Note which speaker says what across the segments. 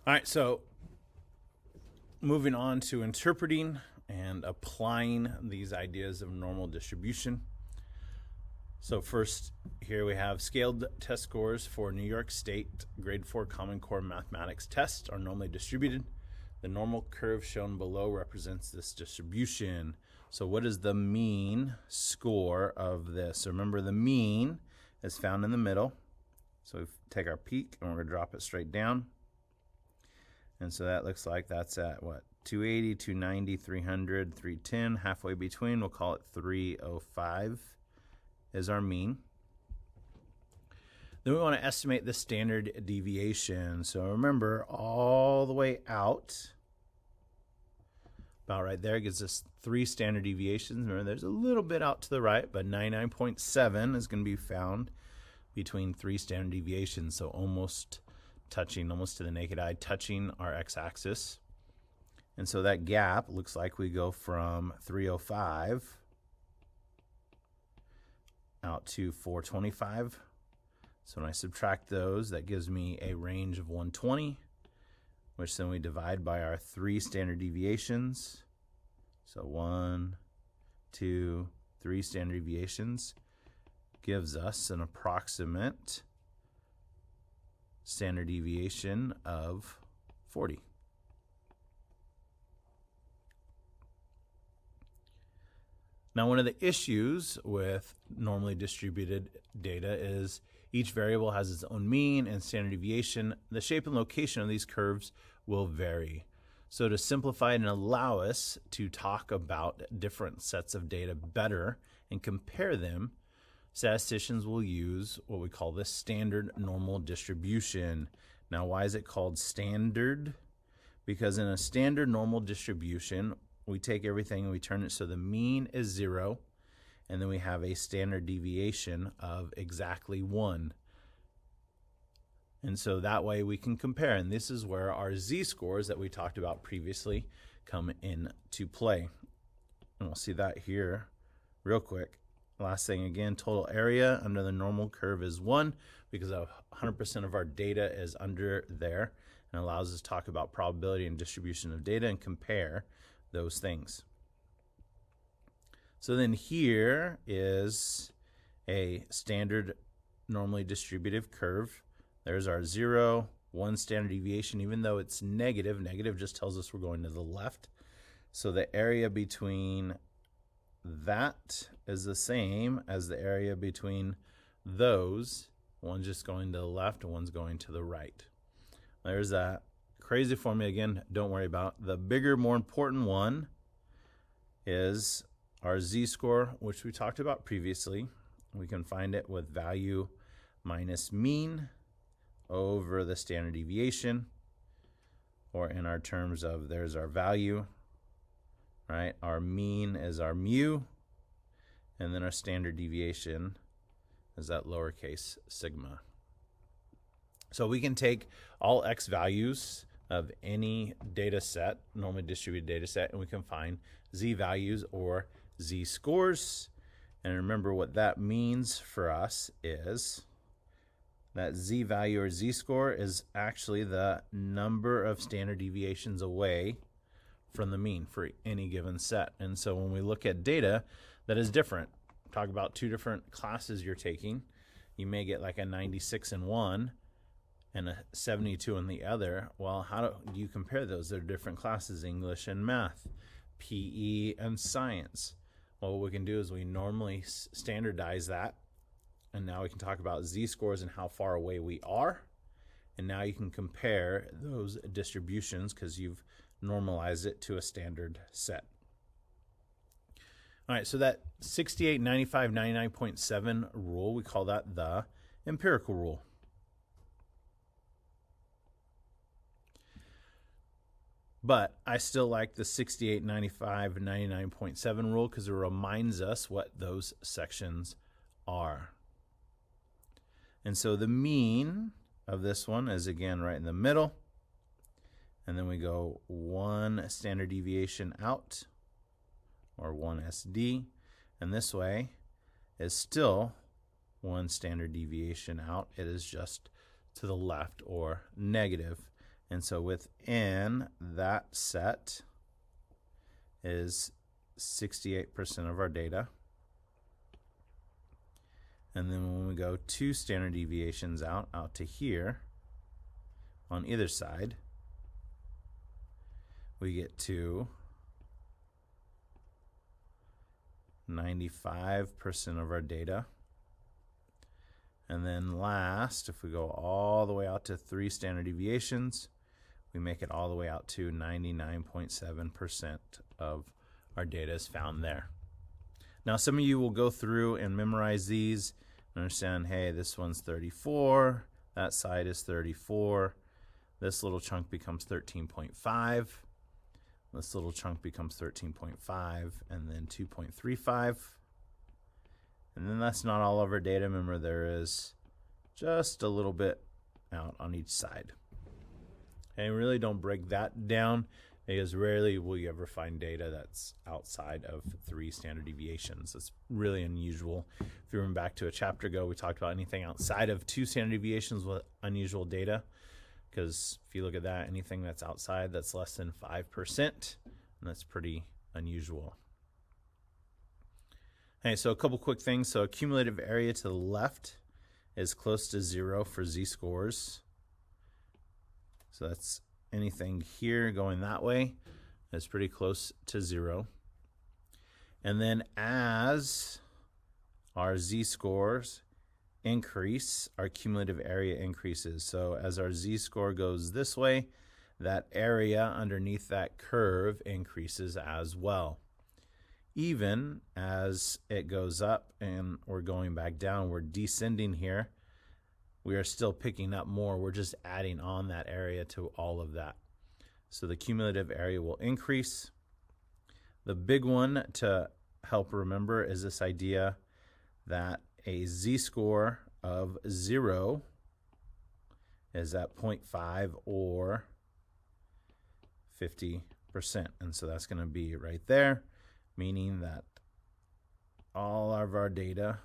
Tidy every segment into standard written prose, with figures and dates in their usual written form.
Speaker 1: All right, so moving on to interpreting and applying these ideas of normal distribution. So first, here we have scaled test scores for New York State Grade 4 Common Core Mathematics test are normally distributed. The normal curve shown below represents this distribution. So what is the mean score of this? So remember, the mean is found in the middle. So we take our peak and we're going to drop it straight down. And so that looks like that's at what? 280, 290, 300, 310, halfway between. We'll call it 305 is our mean. Then we want to estimate the standard deviation. So remember, all the way out, about right there, gives us 3 standard deviations. Remember, there's a little bit out to the right, but 99.7 is going to be found between 3 standard deviations. So almost to the naked eye, touching our x-axis. And so that gap looks like we go from 305 out to 425. So when I subtract those, that gives me a range of 120, which then we divide by our 3 standard deviations. So 1, 2, 3 standard deviations gives us an approximate standard deviation of 40. Now, one of the issues with normally distributed data is each variable has its own mean and standard deviation. The shape and location of these curves will vary. So to simplify and allow us to talk about different sets of data better and compare them, statisticians will use what we call the standard normal distribution. Now, why is it called standard? Because in a standard normal distribution, we take everything and we turn it so the mean is 0, and then we have a standard deviation of exactly 1. And so that way we can compare, and this is where our z-scores that we talked about previously come into play. And we'll see that here real quick. Last thing again, total area under the normal curve is 1 because 100% of our data is under there, and allows us to talk about probability and distribution of data and compare those things. So then here is a standard normally distributive curve. There's our 0, 1 standard deviation. Even though it's negative, negative just tells us we're going to the left. So the area between that is the same as the area between those. One's just going to the left and one's going to the right. There's that crazy formula again, don't worry about. The bigger, more important one is our z-score, which we talked about previously. We can find it with value minus mean over the standard deviation, or in our terms of there's our value, right? Our mean is our mu, and then our standard deviation is that lowercase sigma. So we can take all x values of any data set, normally distributed data set, and we can find z values or z scores. And remember what that means for us is that z value or z score is actually the number of standard deviations away from the mean for any given set. And so when we look at data that is different, talk about 2 different classes you're taking, you may get like a 96 in one and a 72 in the other. Well, how do you compare those? They're different classes, English and math, PE and science. Well, what we can do is we normally standardize that, and now we can talk about z-scores and how far away we are, and now you can compare those distributions because you've normalized it to a standard set. All right, so that 68, 95, 99.7 rule, we call that the empirical rule. But I still like the 68, 95, 99.7 rule because it reminds us what those sections are. And so the mean of this one is again right in the middle. And then we go 1 standard deviation out, or 1 SD. And this way is still 1 standard deviation out. It is just to the left or negative. And so within that set is 68% of our data. And then when we go 2 standard deviations out to here, on either side, we get to 95% of our data. And then last, if we go all the way out to 3 standard deviations, we make it all the way out to 99.7% of our data is found there. Now, some of you will go through and memorize these and understand, hey, this one's 34, that side is 34, this little chunk becomes 13.5, this little chunk becomes 13.5, and then 2.35. And then that's not all of our data. Remember, there is just a little bit out on each side. And really don't break that down, because rarely will you ever find data that's outside of 3 standard deviations. It's really unusual. If you remember back to a chapter ago, we talked about anything outside of 2 standard deviations with unusual data, because if you look at that, anything that's outside that's less than 5%, and that's pretty unusual. Okay, so a couple quick things. So cumulative area to the left is close to 0 for z-scores. So that's anything here going that way is pretty close to 0. And then as our z-scores increase, our cumulative area increases. So as our z-score goes this way, that area underneath that curve increases as well. Even as it goes up and we're going back down, we're descending here, we are still picking up more. We're just adding on that area to all of that. So the cumulative area will increase. The big one to help remember is this idea that a z-score of 0 is at 0.5 or 50%. And so that's going to be right there, meaning that all of our data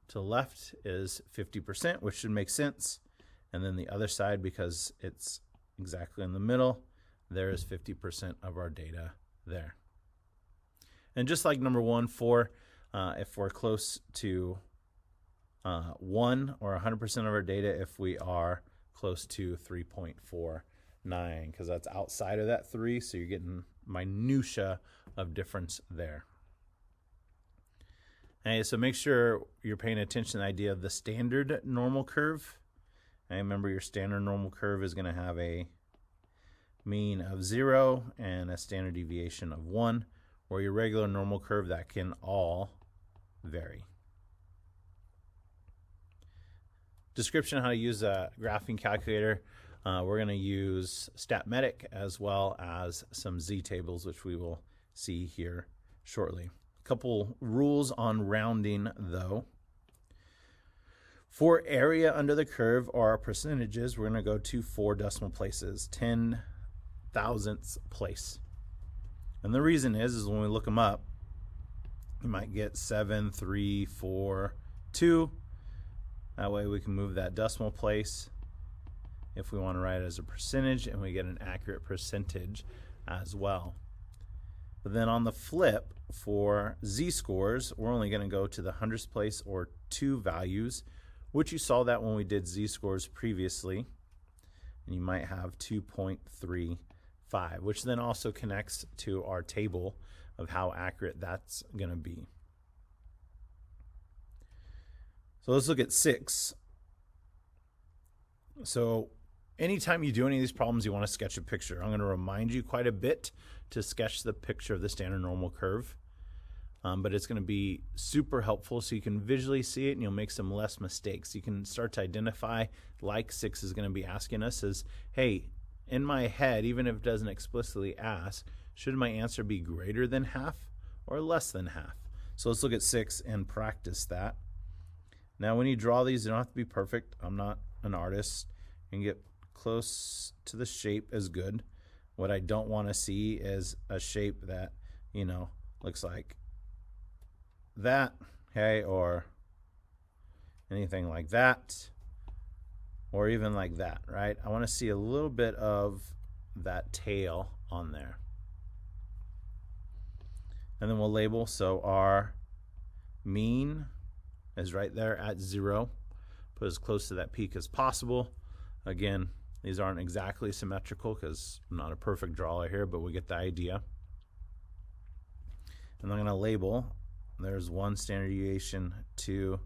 Speaker 1: to the left is 50%, which should make sense. And then the other side, because it's exactly in the middle, there is 50% of our data there. And just like number 1, if we're close to 1 or 100% of our data, if we are close to 3.49, because that's outside of that 3, so you're getting minutia of difference there. Okay, so make sure you're paying attention to the idea of the standard normal curve. And remember, your standard normal curve is going to have a mean of 0 and a standard deviation of 1, or your regular normal curve, that can all vary. Description of how to use a graphing calculator. We're going to use StatMedic as well as some z-tables, which we will see here shortly. Couple rules on rounding, though. For area under the curve or our percentages, we're going to go to 4 decimal places, 10 thousandths place. And the reason is when we look them up, you might get 7, 3, 4, 2. That way we can move that decimal place if we want to write it as a percentage, and we get an accurate percentage as well. But then on the flip, for z-scores, we're only going to go to the hundredths place or 2 values, which you saw that when we did z-scores previously. And you might have 2.35, which then also connects to our table of how accurate that's going to be. So let's look at 6. So anytime you do any of these problems, you want to sketch a picture. I'm going to remind you quite a bit to sketch the picture of the standard normal curve. But it's going to be super helpful so you can visually see it and you'll make some less mistakes. You can start to identify, like 6 is going to be asking us, is, hey, in my head, even if it doesn't explicitly ask, should my answer be greater than half or less than half? So let's look at 6 and practice that. Now, when you draw these, they don't have to be perfect. I'm not an artist. You can get close to the shape is good. What I don't want to see is a shape that, looks like that, okay, or anything like that. or even like that, right? I want to see a little bit of that tail on there. And then we'll label, so our mean is right there at 0. Put as close to that peak as possible. Again, these aren't exactly symmetrical because I'm not a perfect drawer here, but we get the idea. And I'm going to label, there's 1 standard deviation, 2,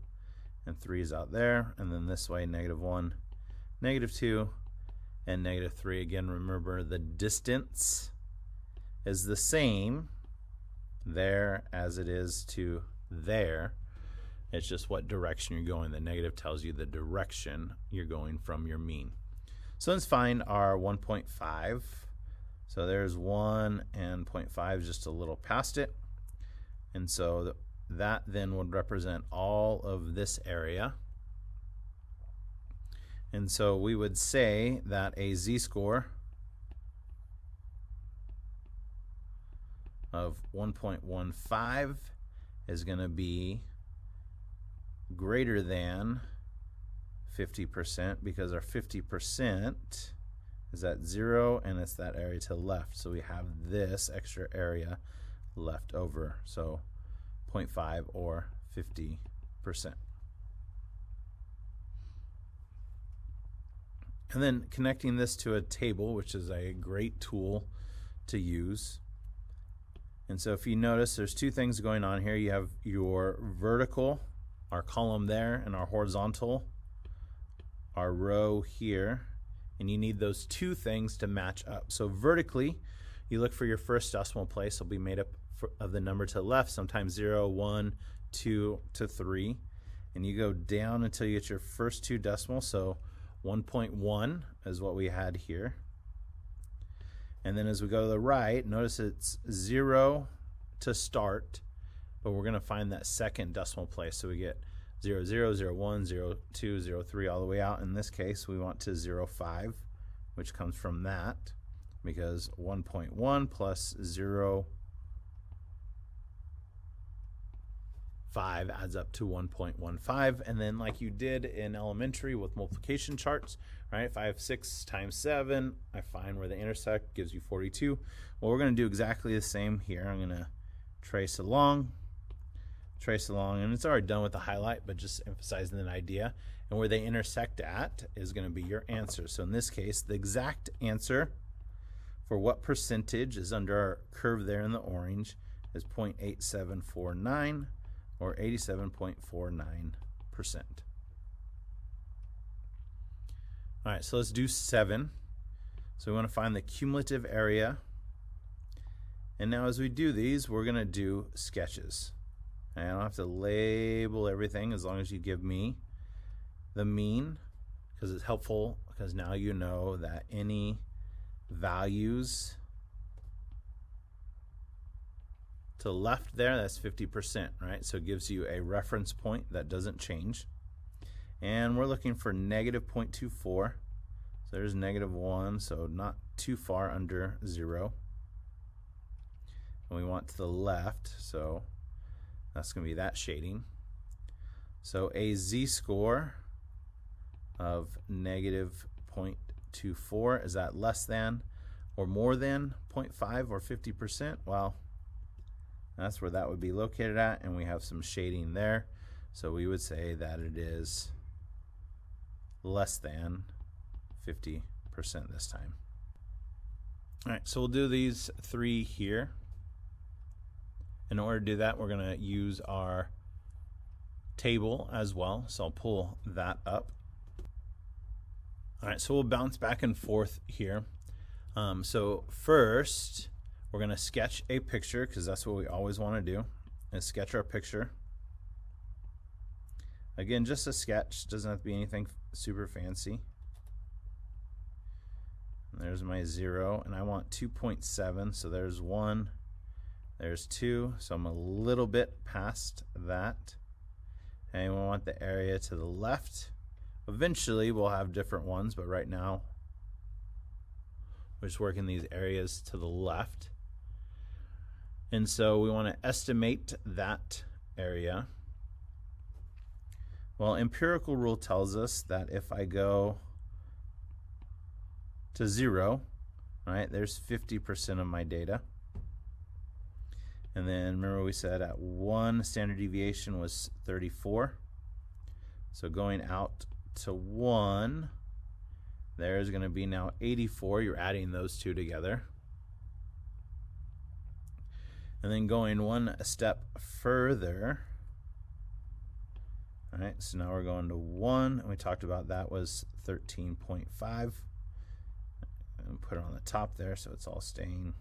Speaker 1: and 3 is out there. And then this way, -1, -2, and -3. Again, remember the distance is the same there as it is to there. It's just what direction you're going. The negative tells you the direction you're going from your mean. So let's find our 1.5. So there's 1 and 0.5 just a little past it. And so that then would represent all of this area. And so we would say that a z-score of 1.15 is going to be greater than 50%, because our 50% is at 0 and it's that area to the left. So we have this extra area left over. So 0.5 or 50%. And then connecting this to a table, which is a great tool to use. And so if you notice, there's 2 things going on here. You have your vertical, our column there, and our horizontal, our row here. And you need those 2 things to match up. So vertically, you look for your first decimal place. It'll be made up of the number to the left, sometimes 0, 1, 2 to 3. And you go down until you get your first 2 decimals. So 1.1 is what we had here. And then as we go to the right, notice it's 0 to start, but we're going to find that second decimal place. So we get 0, 0, 0, 1, 0, 2, 0, 3 all the way out. In this case, we want to 0, 5, which comes from that, because 1.1 plus 0, 5 adds up to 1.15. And then like you did in elementary with multiplication charts, right? If I have 6 times 7, I find where they intersect, gives you 42. Well, we're going to do exactly the same here. I'm going to trace along, and it's already done with the highlight, but just emphasizing an idea. And where they intersect at is going to be your answer. So in this case, the exact answer for what percentage is under our curve there in the orange is 0.8749. or 87.49%. All right, so let's do 7. So we want to find the cumulative area. And now as we do these, we're going to do sketches. And I don't have to label everything as long as you give me the mean, because it's helpful, because now you know that any values to the left there, that's 50%, right? So it gives you a reference point that doesn't change. And we're looking for negative 0.24. So there's -1, so not too far under 0. And we want to the left, so that's going to be that shading. So a z-score of negative 0.24, is that less than or more than 0.5 or 50%? Well, that's where that would be located at, and we have some shading there. So we would say that it is less than 50% this time. All right, so we'll do these 3 here. In order to do that, we're going to use our table as well. So I'll pull that up. All right, so we'll bounce back and forth here. So first, we're going to sketch a picture, because that's what we always want to do, is sketch our picture. Again, just a sketch. Doesn't have to be anything super fancy. And there's my 0, and I want 2.7. So there's 1, there's 2. So I'm a little bit past that. And we want the area to the left. Eventually, we'll have different ones, but right now, we're just working these areas to the left. And so we want to estimate that area. Well, empirical rule tells us that if I go to 0, right? There's 50% of my data. And then remember we said at 1 standard deviation was 34. So going out to 1, there's going to be now 84. You're adding those two together. And then going one step further, all right, so now we're going to 1, and we talked about that was 13.5. And put it on the top there so it's all staying.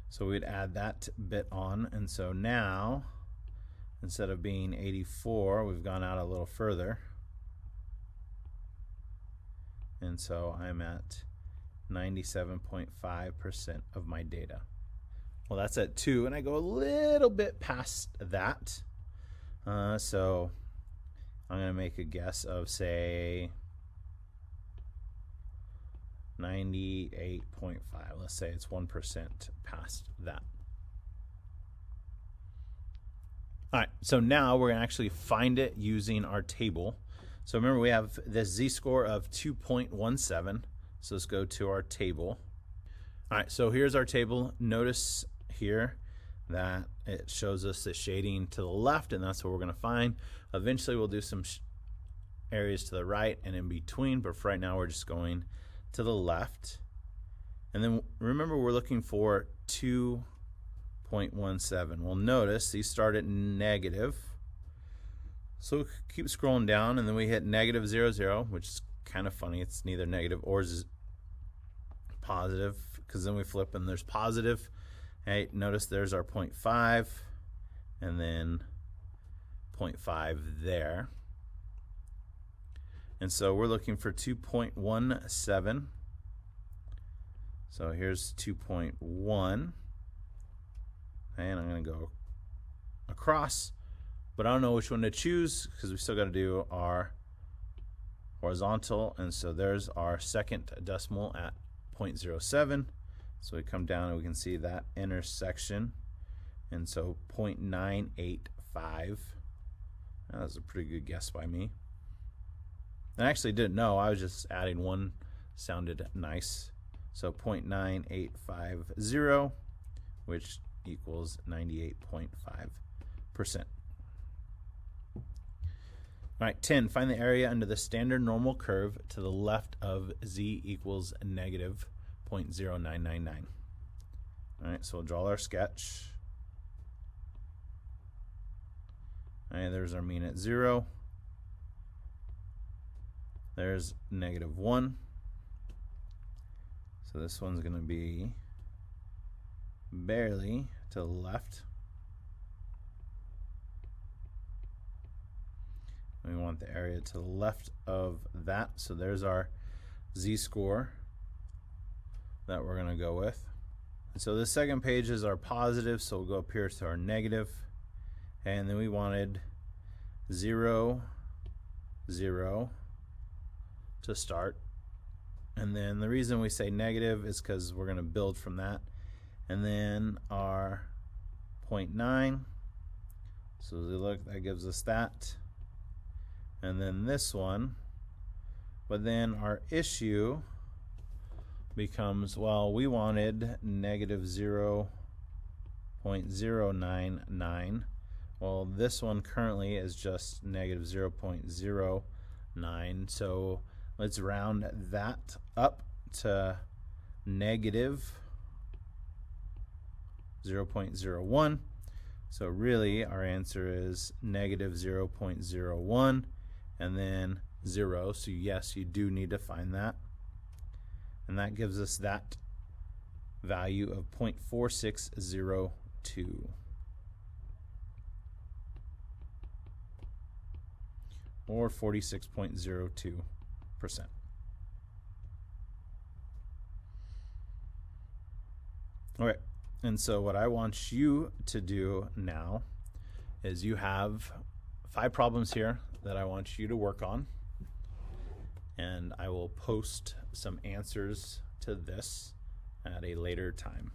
Speaker 1: So we'd add that bit on, and so now, instead of being 84, we've gone out a little further. And so I'm at 97.5% of my data. Well, that's at 2, and I go a little bit past that. So I'm going to make a guess of, say, 98.5. Let's say it's 1% past that. All right, so now we're going to actually find it using our table. So remember, we have this z-score of 2.17. So let's go to our table. All right, so here's our table. Notice here that it shows us the shading to the left, and that's what we're going to find. Eventually, we'll do some areas to the right and in between, but for right now, we're just going to the left. And then remember, we're looking for 2.17. Well, notice these start at negative. So keep scrolling down, and then we hit negative 0, 0, which is kind of funny. It's neither negative or positive, because then we flip and there's positive. Hey, notice there's our 0.5 and then 0.5 there. And so we're looking for 2.17. So here's 2.1. And I'm going to go across, but I don't know which one to choose because we still got to do our horizontal. And so there's our second decimal at 0.07. So we come down and we can see that intersection. And so 0.985. That was a pretty good guess by me. I actually didn't know. I was just adding one. Sounded nice. So 0.9850, which equals 98.5%. All right, 10. Find the area under the standard normal curve to the left of z equals negative 0.0999. All right, so we'll draw our sketch. All right, there's our mean at 0. There's negative 1. So this one's going to be barely to the left. We want the area to the left of that. So there's our z-score that we're going to go with. And so the second page is our positive, so we'll go up here to our negative. And then we wanted 0, 0 to start. And then the reason we say negative is because we're going to build from that. And then our 0.9. So as we look, that gives us that. And then this one. But then our issue becomes, well, we wanted negative 0.099. Well, this one currently is just negative 0.09. So let's round that up to negative 0.01. So really our answer is negative 0.01 and then 0. So yes, you do need to find that. And that gives us that value of 0.4602. Or 46.02%. All right, and so what I want you to do now is you have 5 problems here that I want you to work on, and I will post some answers to this at a later time.